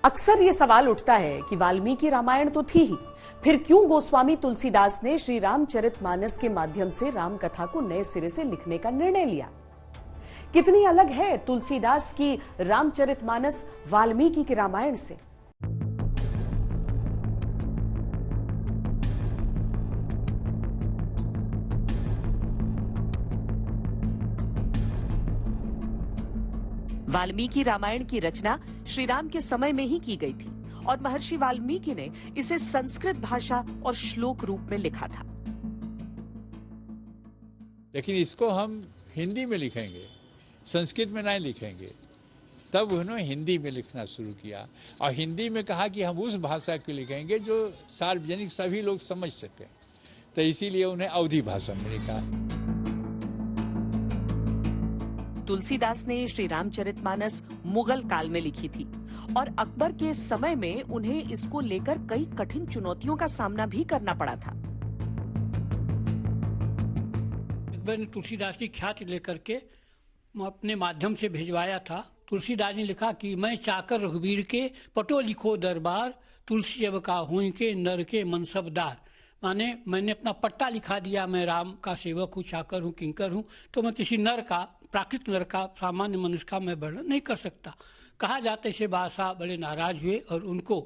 अक्सर ये सवाल उठता है कि वाल्मीकि रामायण तो थी ही, फिर क्यों गोस्वामी तुलसीदास ने श्री रामचरितमानस के माध्यम से राम कथा को नए सिरे से लिखने का निर्णय लिया। कितनी अलग है तुलसीदास की रामचरितमानस वाल्मीकि के रामायण से। वाल्मीकि रामायण की रचना श्री राम के समय में ही की गई थी और महर्षि वाल्मीकि ने इसे संस्कृत भाषा और श्लोक रूप में लिखा था। लेकिन इसको हम हिंदी में लिखेंगे, संस्कृत में नहीं लिखेंगे। तब उन्होंने हिंदी में लिखना शुरू किया और हिंदी में कहा कि हम उस भाषा की लिखेंगे जो सार्वजनिक सभी लोग समझ सकें। तो इसीलिए उन्हें अवधी भाषा में लिखा। तुलसीदास ने श्री रामचरितमानस मुगल काल में लिखी थी और अकबर के समय में उन्हें इसको लेकर कई कठिन चुनौतियों का सामना भी करना पड़ा था। अकबर ने तुलसीदास की ख्याति लेकर के अपने माध्यम से भिजवाया था। तुलसीदास ने लिखा कि मैं चाकर रघुवीर के पटो लिखो दरबार, तुलसी जब का हुई के नर के मनसबदार। माने मैंने अपना पट्टा लिखा दिया, मैं राम का सेवक हूँ, चाकर हूँ, किंकर हूँ, तो मैं किसी नर का, प्राकृत नर का, सामान्य मनुष्य का मैं वर्णन नहीं कर सकता। कहा जाता है बादशाह बड़े नाराज हुए और उनको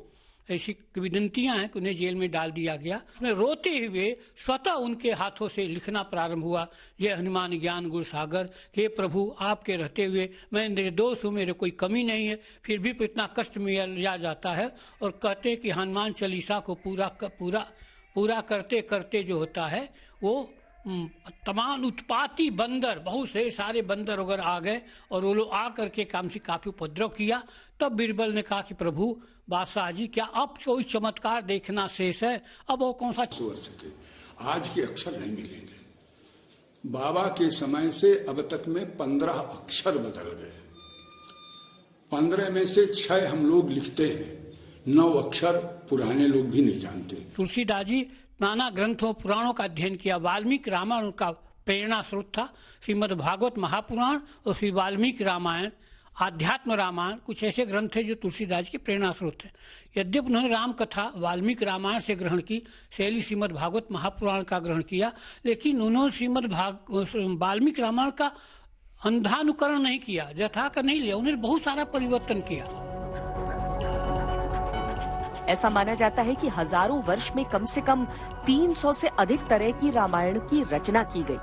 ऐसी विनंतियां हैं कि उन्हें जेल में डाल दिया गया। उसमें रोते हुए स्वतः उनके हाथों से लिखना प्रारंभ हुआ। जय हनुमान ज्ञान गुण सागर, हे प्रभु आपके रहते हुए मैं निर्दोष हूँ, मेरे कोई कमी नहीं है, फिर भी इतना कष्ट में लिया जाता है। और कहते हैं कि हनुमान चालीसा को पूरा करते करते जो होता है वो तमाम उत्पाती बंदर, बहुत से सारे बंदर वगैरह आ गए और वो लोग आ करके काम से काफी उपद्रव किया। तब बीरबल ने कहा कि प्रभु बादशाह जी, क्या अब कोई चमत्कार देखना शेष है? अब वो कौन सा आज के अक्षर नहीं मिलेंगे। बाबा के समय से अब तक में 15 अक्षर बदल गए। 15 में से 6 हम लोग लिखते हैं, 9 अक्षर पुराने लोग भी नहीं जानते। तुलसीदास जी नाना ग्रंथों पुराणों का अध्ययन किया। वाल्मीकि रामायण उनका प्रेरणा स्रोत था। श्रीमद् भागवत महापुराण और श्री वाल्मीकि रामायण, आध्यात्म रामायण, कुछ ऐसे ग्रंथ हैं जो तुलसीदास के प्रेरणा स्रोत है। यद्यपि उन्होंने राम कथा वाल्मीकि रामायण से ग्रहण की, शैली श्रीमद् भागवत महापुराण का ग्रहण किया, लेकिन उन्होंने वाल्मीकि रामायण का अंधानुकरण नहीं किया, यथा का नहीं लिया। उन्होंने बहुत सारा परिवर्तन किया। ऐसा माना जाता है कि हजारों वर्ष में कम से कम 300 से अधिक तरह की रामायण की रचना की गई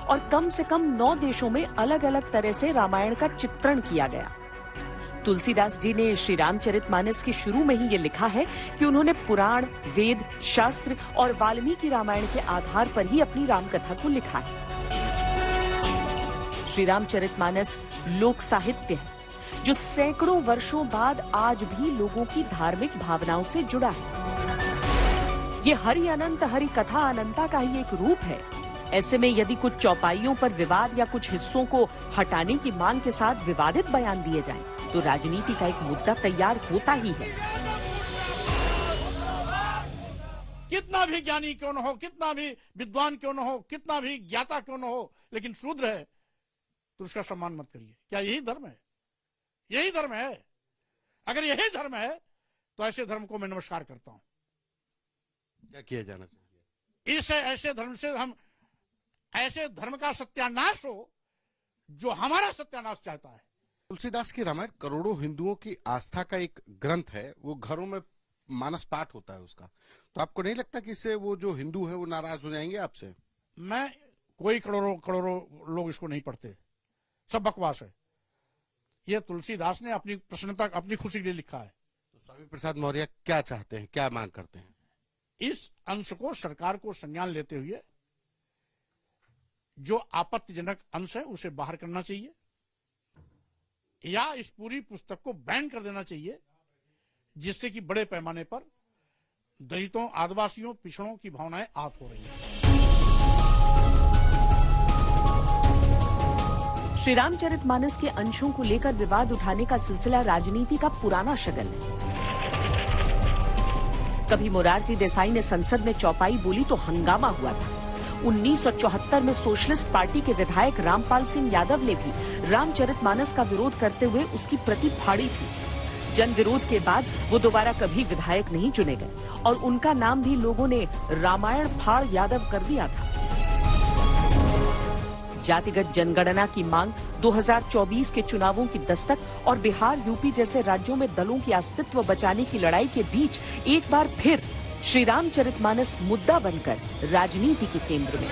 और कम से कम 9 देशों में अलग अलग तरह से रामायण का चित्रण किया गया। तुलसीदास जी ने श्री रामचरितमानस के शुरू में ही ये लिखा है कि उन्होंने पुराण, वेद, शास्त्र और वाल्मीकि रामायण के आधार पर ही अपनी रामकथा को लिखा है। श्री रामचरितमानस लोक साहित्य है जो सैकड़ों वर्षों बाद आज भी लोगों की धार्मिक भावनाओं से जुड़ा है। ये हरि अनंत हरि कथा अनंता का ही एक रूप है। ऐसे में यदि कुछ चौपाइयों पर विवाद या कुछ हिस्सों को हटाने की मांग के साथ विवादित बयान दिए जाएं, तो राजनीति का एक मुद्दा तैयार होता ही है। कितना भी ज्ञानी क्यों न हो, कितना भी विद्वान क्यों न हो, कितना भी ज्ञाता क्यों न हो, लेकिन शूद्र है तो उसका सम्मान मत करिए। क्या यही धर्म है? यही धर्म है। अगर यही धर्म है तो ऐसे धर्म को मैं नमस्कार करता हूं। क्या किया जाना चाहिए? इस ऐसे धर्म से हम ऐसे धर्म का सत्यानाश हो जो हमारा सत्यानाश चाहता है। तुलसीदास की रामायण करोड़ों हिंदुओं की आस्था का एक ग्रंथ है। वो घरों में मानस पाठ होता है उसका। तो आपको नहीं लगता कि इससे वो जो हिंदू है वो नाराज हो जाएंगे आपसे? मैं कोई करोड़ों लोग इसको नहीं पढ़ते, सब बकवास है। ये तुलसीदास ने अपनी प्रसन्नता, अपनी खुशी के लिए लिखा है। तो स्वामी प्रसाद मौर्य क्या चाहते हैं, क्या मांग करते हैं? इस अंश को सरकार को संज्ञान लेते हुए जो आपत्तिजनक अंश है उसे बाहर करना चाहिए या इस पूरी पुस्तक को बैन कर देना चाहिए, जिससे कि बड़े पैमाने पर दलितों, आदिवासियों, पिछड़ों की भावनाएं आहत हो रही है। श्री रामचरितमानस के अंशों को लेकर विवाद उठाने का सिलसिला राजनीति का पुराना शगल है। कभी मोरारजी देसाई ने संसद में चौपाई बोली तो हंगामा हुआ था। 1974 में सोशलिस्ट पार्टी के विधायक रामपाल सिंह यादव ने भी रामचरितमानस का विरोध करते हुए उसकी प्रति फाड़ी थी। जन विरोध के बाद वो दोबारा कभी विधायक नहीं चुने गए और उनका नाम भी लोगों ने रामायण फाड़ यादव कर दिया था। जातिगत जनगणना की मांग, 2024 के चुनावों की दस्तक और बिहार, यूपी जैसे राज्यों में दलों की अस्तित्व बचाने की लड़ाई के बीच एक बार फिर श्री रामचरितमानस मुद्दा बनकर राजनीति के केंद्र में।